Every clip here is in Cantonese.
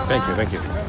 Thank you, thank you.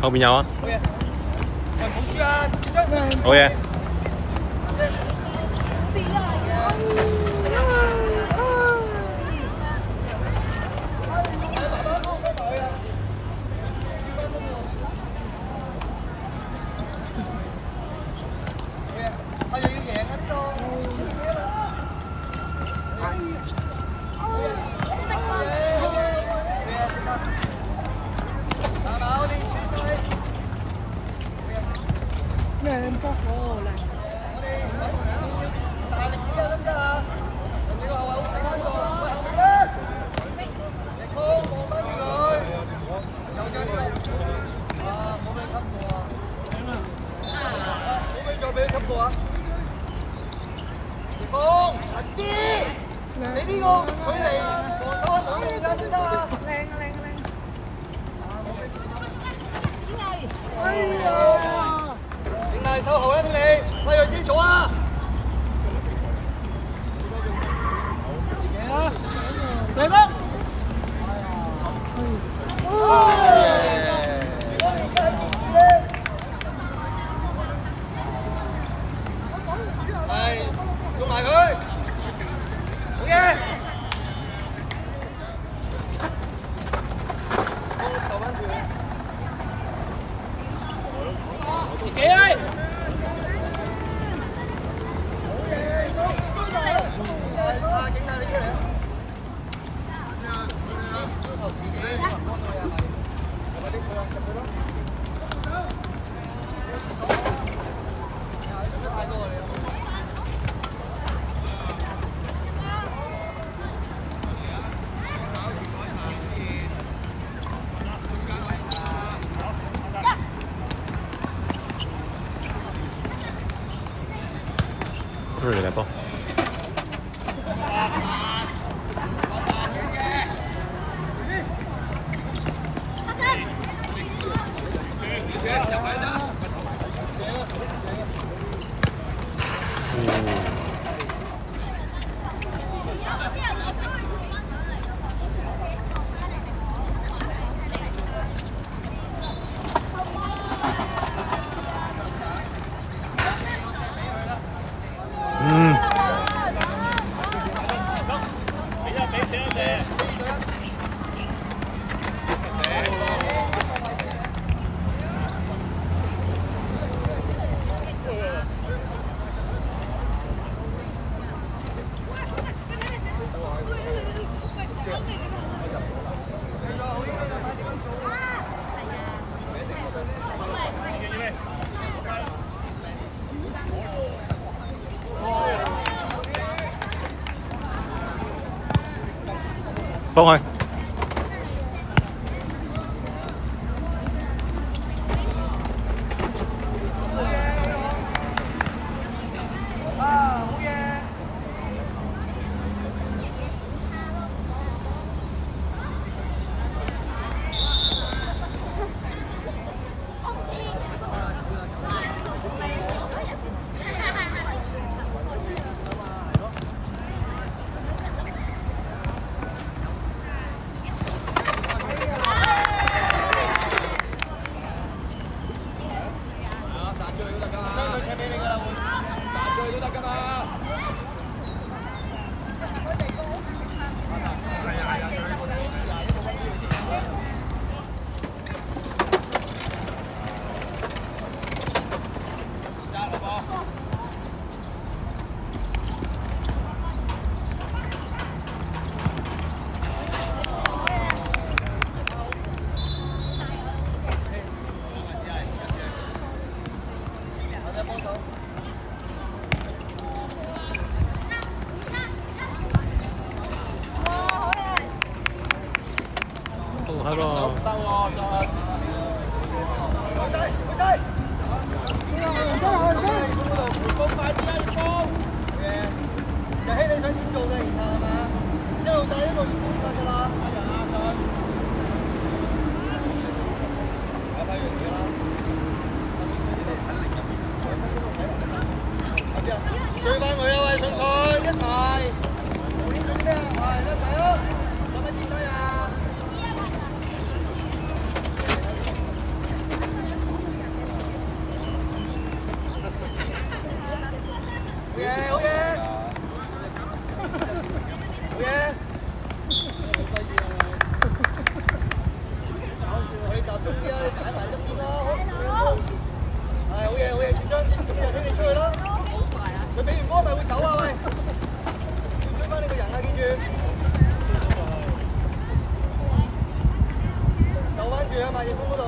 後面有啊。好嘢。嚟波。幫佢。係咯。就希你想點做嘅，然後係嘛？一路帶一路觀察㗎啦。睇完㗎啦。追翻佢啊！喂，信信一齊。做啲咩啊？係一齊咯。有乜點解啊？好嘢，好嘢。好嘢！我哋集中啲啊！你擺埋一邊啦，好。係好嘢，好嘢，轉張，咁就聽你出去啦。佢俾完波咪會走啊！喂，追翻呢個人啊！記住，走翻住啊！萬葉峰嗰度。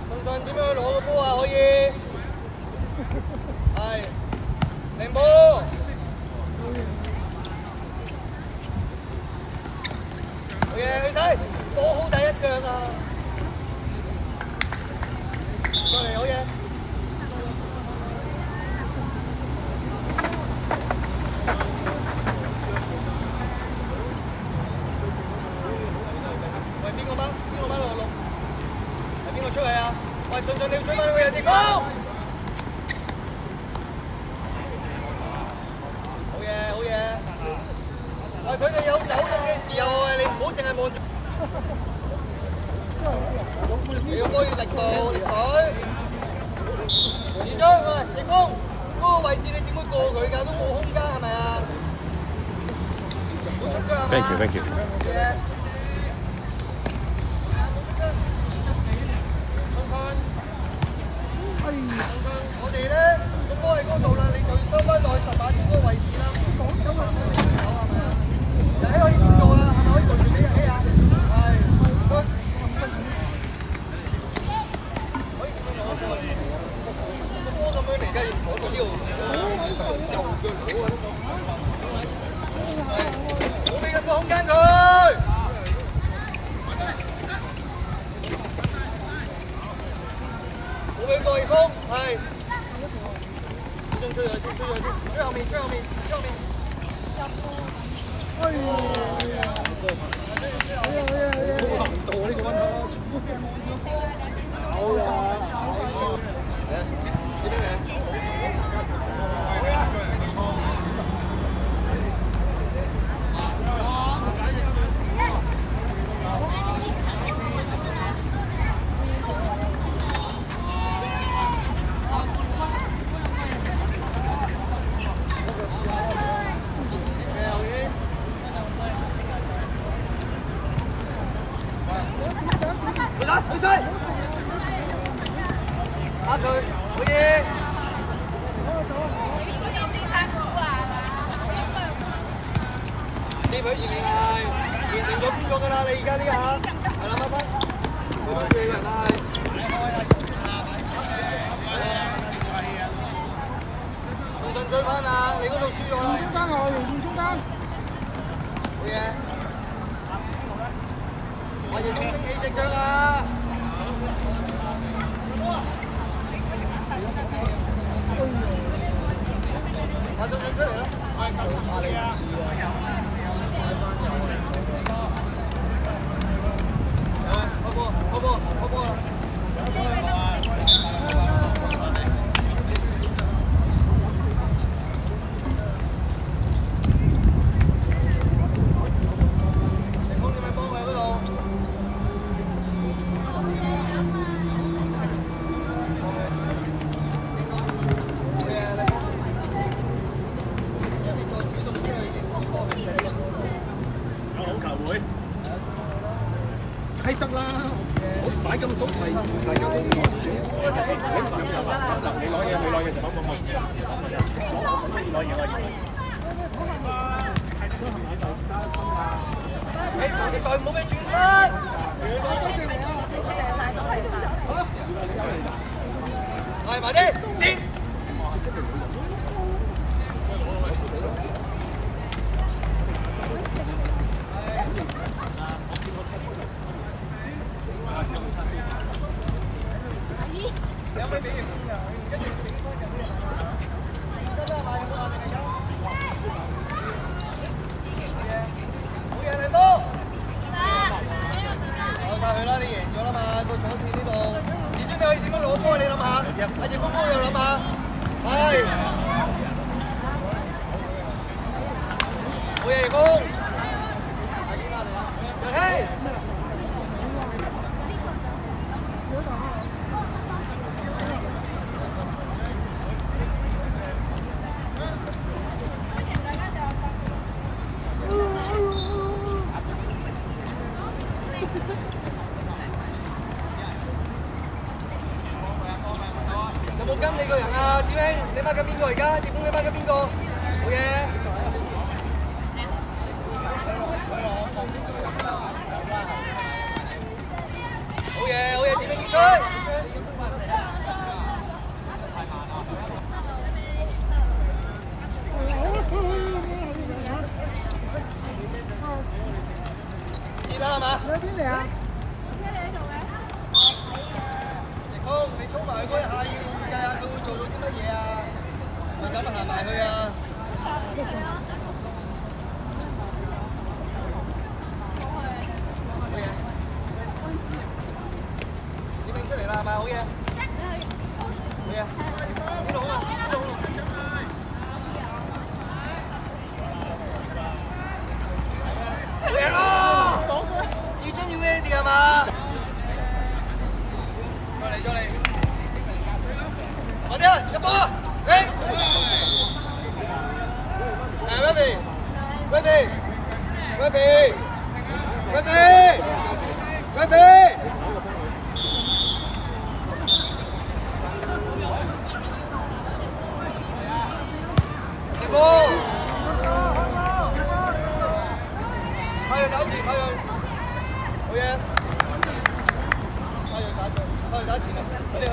信信點樣去攞個波啊？可以。係，靚波！好嘢，女仔，波好第一腳啊！過嚟，好嘢！喂，邊個掹？邊個掹落落？係邊個出嚟啊？喂，信信你要追翻佢嘅地方！好嘢！喂，佢哋有走動嘅時候，你唔好淨係望住。你要波要力度力水。二張，喂，逆風，嗰個位置你點會過佢㗎？都冇空間係咪啊？冇出腳係嘛 Thank you。我哋咧個波喺嗰度啦，你就要收翻落去10碼嗰個位置啦。咁啊，係咪啊？日希可以點做啊？係咪可以對住俾日希啊？係。可以點樣攞波啊？個波咁樣嚟㗎，要攞到呢度。右腳攞啊！係。冇俾咁多空間佢。冇俾過逆風，係。追後面。哎呀！難度啊呢個溫度。好呀。點樣嚟？去晒，打佢，好嘢！接佢前面係完成咗工作㗎啦，你而家呢下係啦，乜？佢幫住你㗎啦，係。重新追翻啊！你嗰度輸咗啦。中間啊，用中間。好嘢！我要衝起隻腳啊！馬上出嚟啦！開波啦！係得啦，擺咁多齊，大家都攞少少。你攞嘢嘅時候，冇。誒，同啲隊唔好俾轉身。係埋啲，接。諗下，係，好嘢，葉峰，楊希。有冇跟你個人啊，子明？你孖緊邊個而家？葉峰你孖緊邊個？好嘢！好嘢，好嘢，子明結束！知啦係嘛？你喺邊嚟啊？你衝埋去嗰一下要預計下佢會做到啲乜嘢啊？唔敢行埋去啊！好嘢！點名出嚟啦，係咪？好嘢！好嘢！呢度好啊！呢度好啊！好嘢啊！至中要 Andy 係嘛？再嚟！快啲啊！入波啊！嚟！Ready！前鋒，派佢打前，派佢，好嘢！派佢打前啊！快啲去！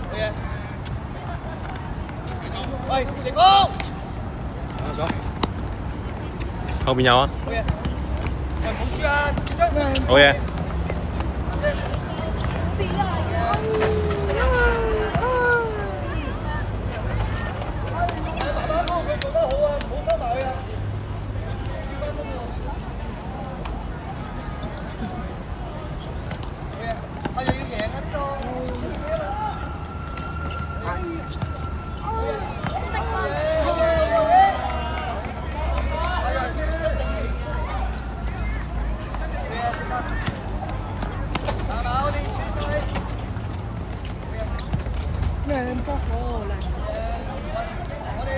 好嘢！喂，前鋒！後面有啊！好嘢！喂，唔好輸啊！好嘢！爸爸哥佢做得好啊，唔好收埋佢啊！好嘢！我又要贏啊呢度！靚波好靚！我哋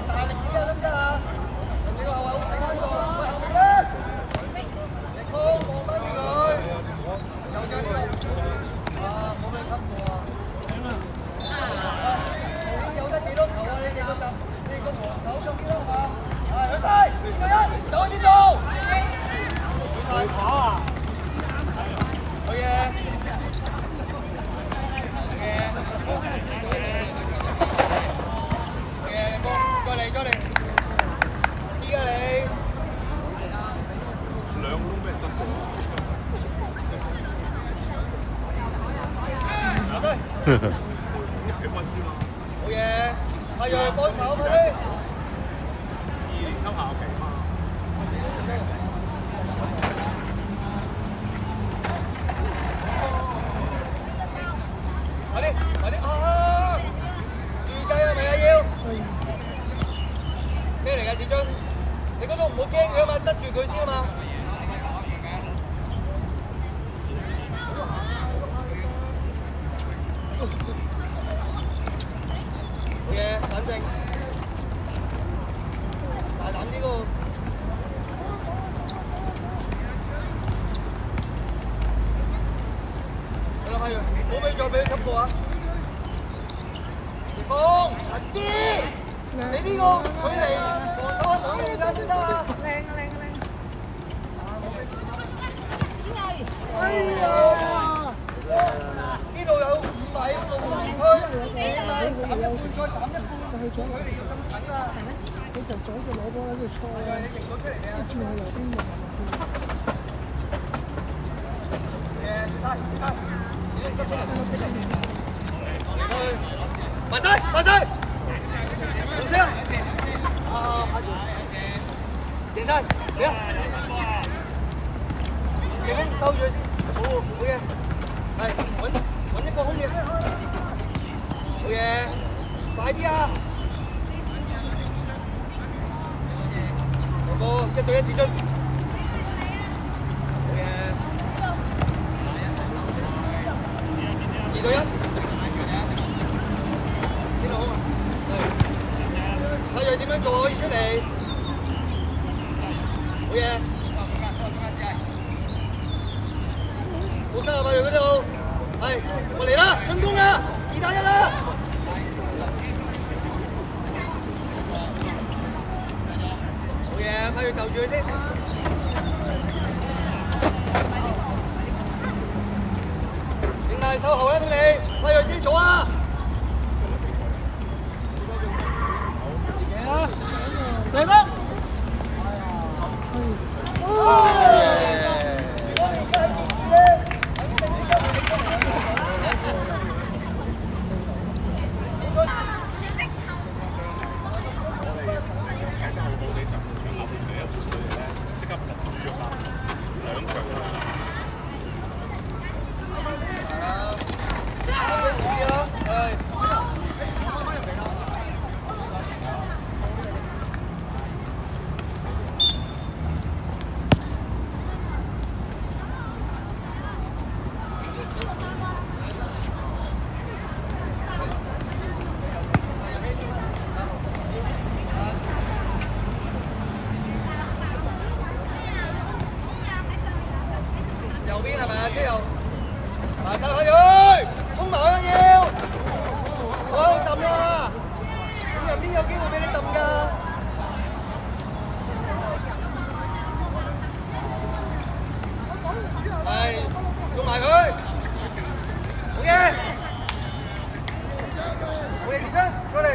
大力啲啊得唔得啊？你個後衞好睇翻個，喂後面咧，力攻望翻住佢，有咗呢個，啊冇俾佢吸過啊！有得幾多球啊？你哋個防守中邊啦係嘛？係去晒，邊個一走去邊度？去晒跑啊！好嘢！過嚟，黐啊你！兩個都俾人執咗。拿低！好嘢，係又幫手快啲！偷下皮嘛。快啲啊！預計係咪啊要？咩嚟㗎，志津？你嗰度唔好驚佢啊嘛，得住佢先啊嘛。好嘢，冷靜，大膽啲喎。係啦，係啊，唔好俾再俾佢吸過啊！葉峰，近啲！你呢個距離防守係冇嘢㗎先得啊！哎呀！呢度有5米露營區，你咪斬一半再斬一半，距離要咁緊啊！你就左腳攞波喺度錯啊！你認到出嚟未啊？跟住去右邊望。埋晒！紅色啊！贏晒！嚟啊！葉峰兜住佢先。護，好嘅，係揾一個空嘅，好嘢，快啲啊！哥哥1對1至尊，好嘢，2對1，邊度好啊？係，睇佢點樣做可以出嚟，好嘢。冇失啊，八月嗰度，係，我嚟啦，進攻啦，2打1啦！好嘢，八月鬥住佢先。整大手後啦，你，八月知左啊！射波！右邊係咪啊？車右，埋手去佢，衝埋去要，我喺度揼啦，咁人邊有機會俾你揼㗎？係，用埋佢，好嘢，好嘢，傑章，過嚟。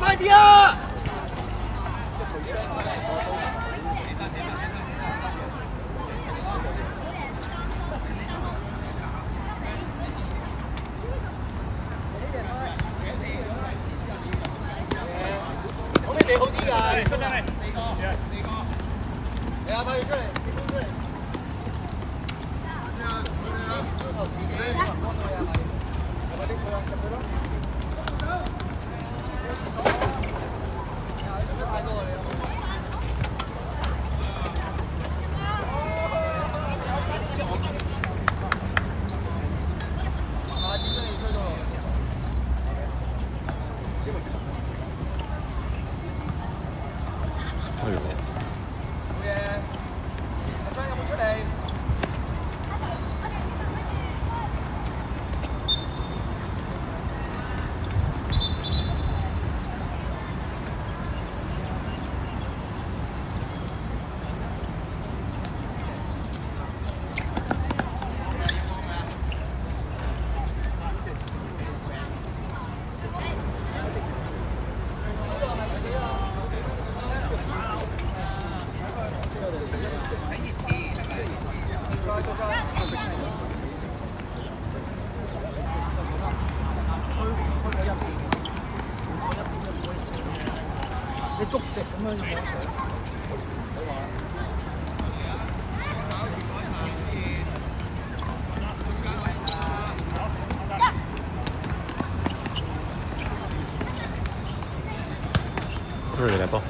快啲啊！咁你哋好啲㗎？出嚟，你啊，快啲出嚟，出嚟！要求自己幫佢啊，係咪拎佢啊？入去咯！太多了。你谷直咁樣影相。Rồi đẹp không?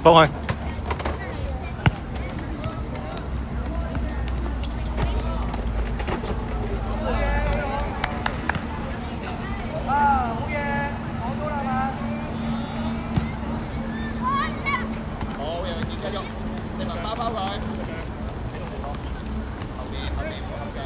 幫佢。好嘢，攞到啦嘛！好，又見繼續，你咪包佢。後面唔好嘅。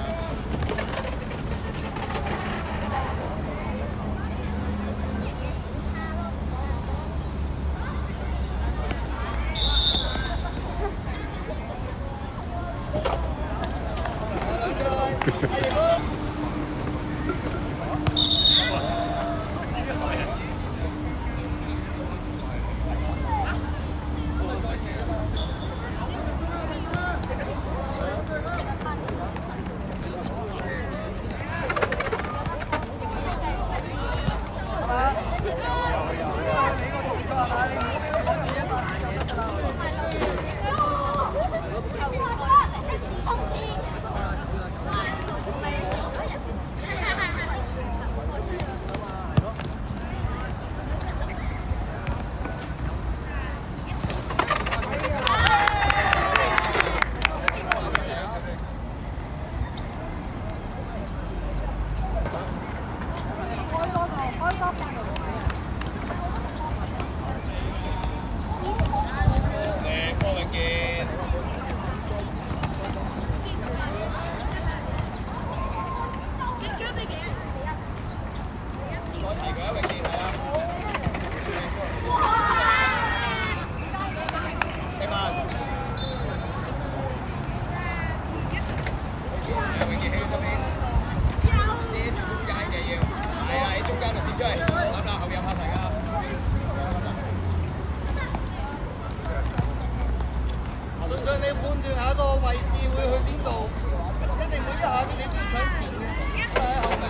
你判斷下個位置會去邊度，一定每一下你都要搶前嘅，都係喺後面。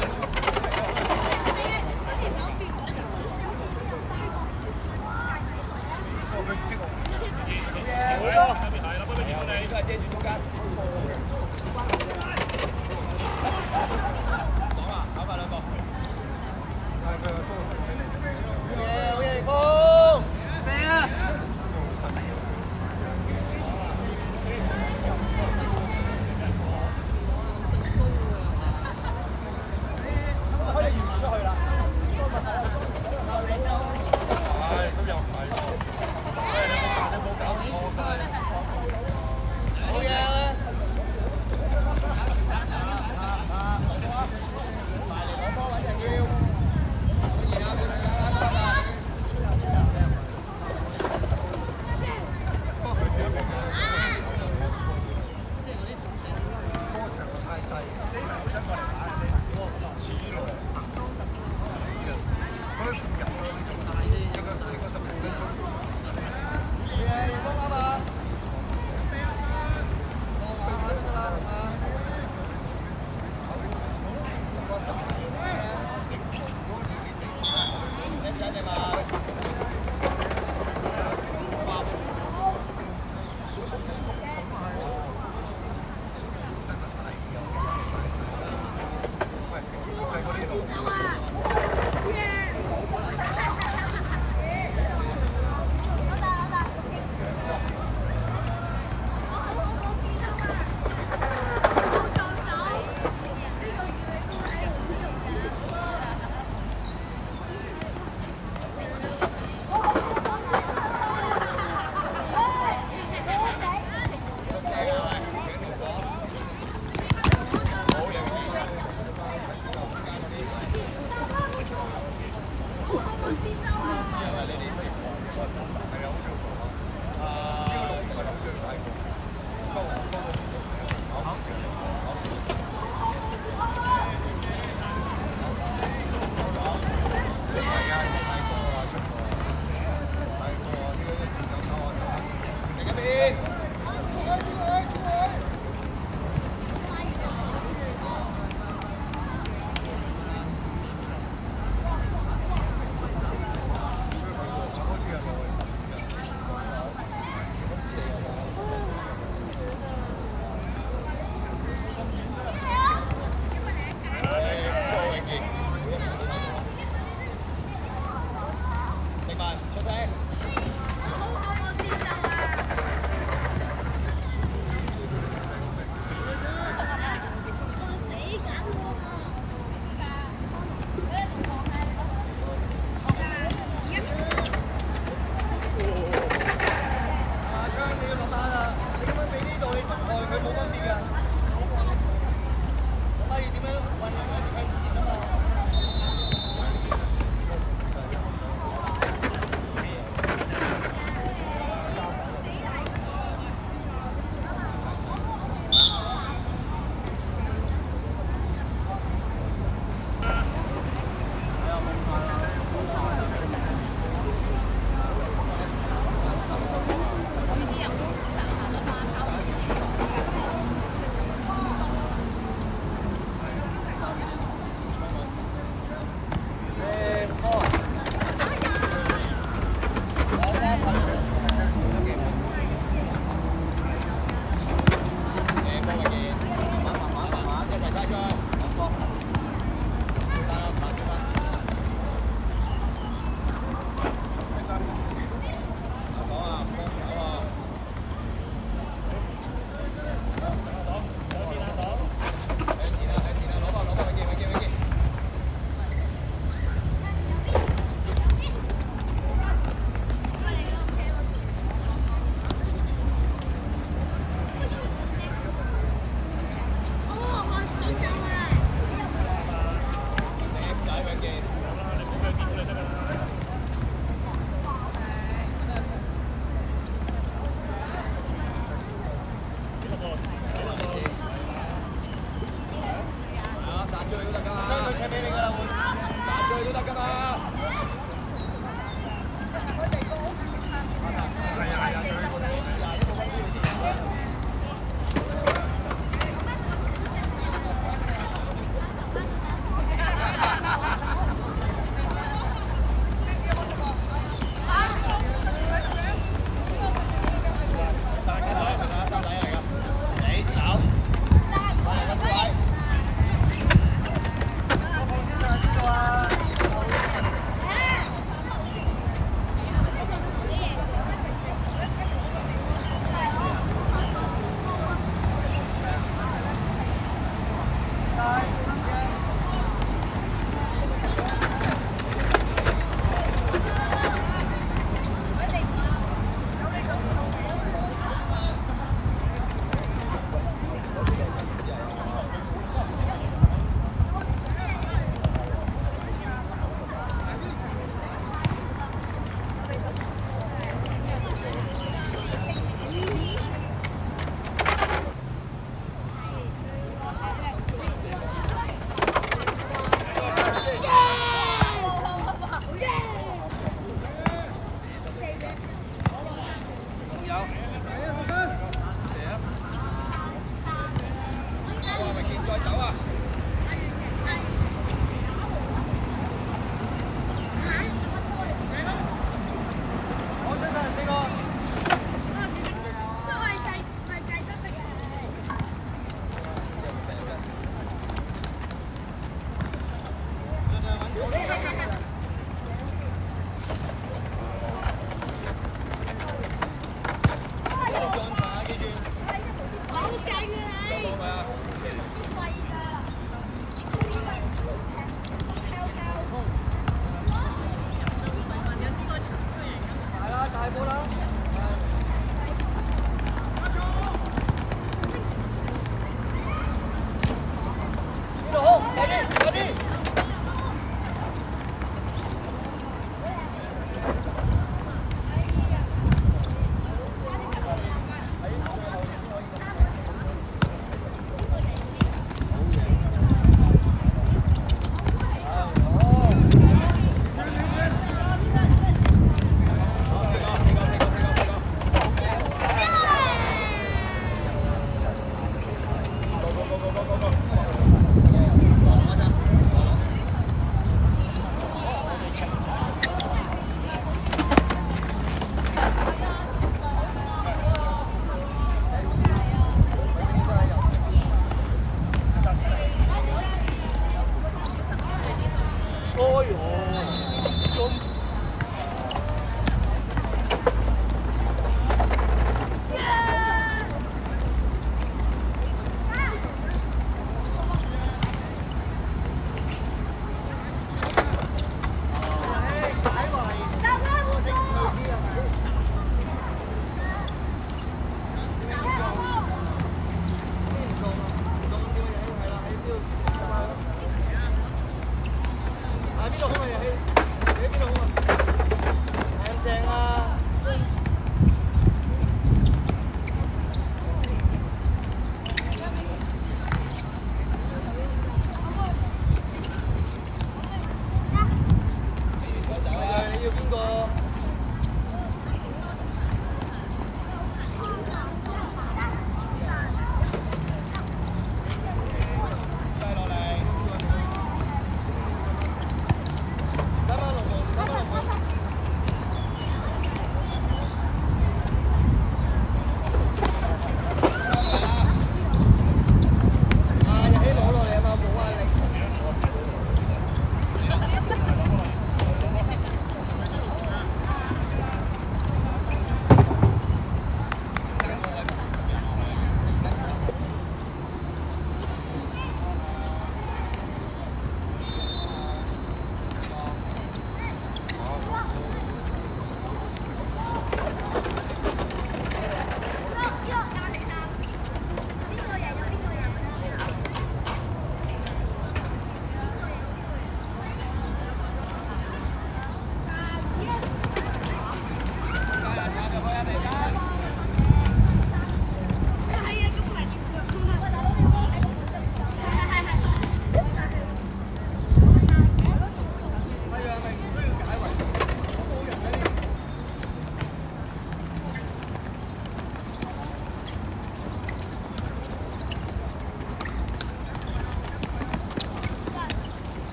佢冇分別㗎。咁可以點樣運用佢嘅意見啊嘛？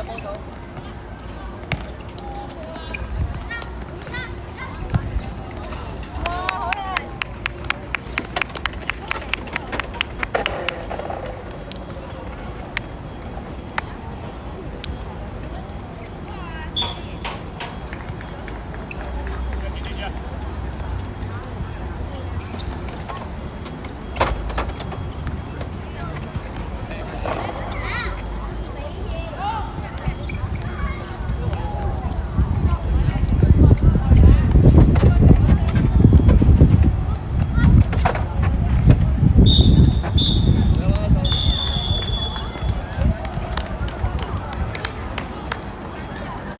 幫手。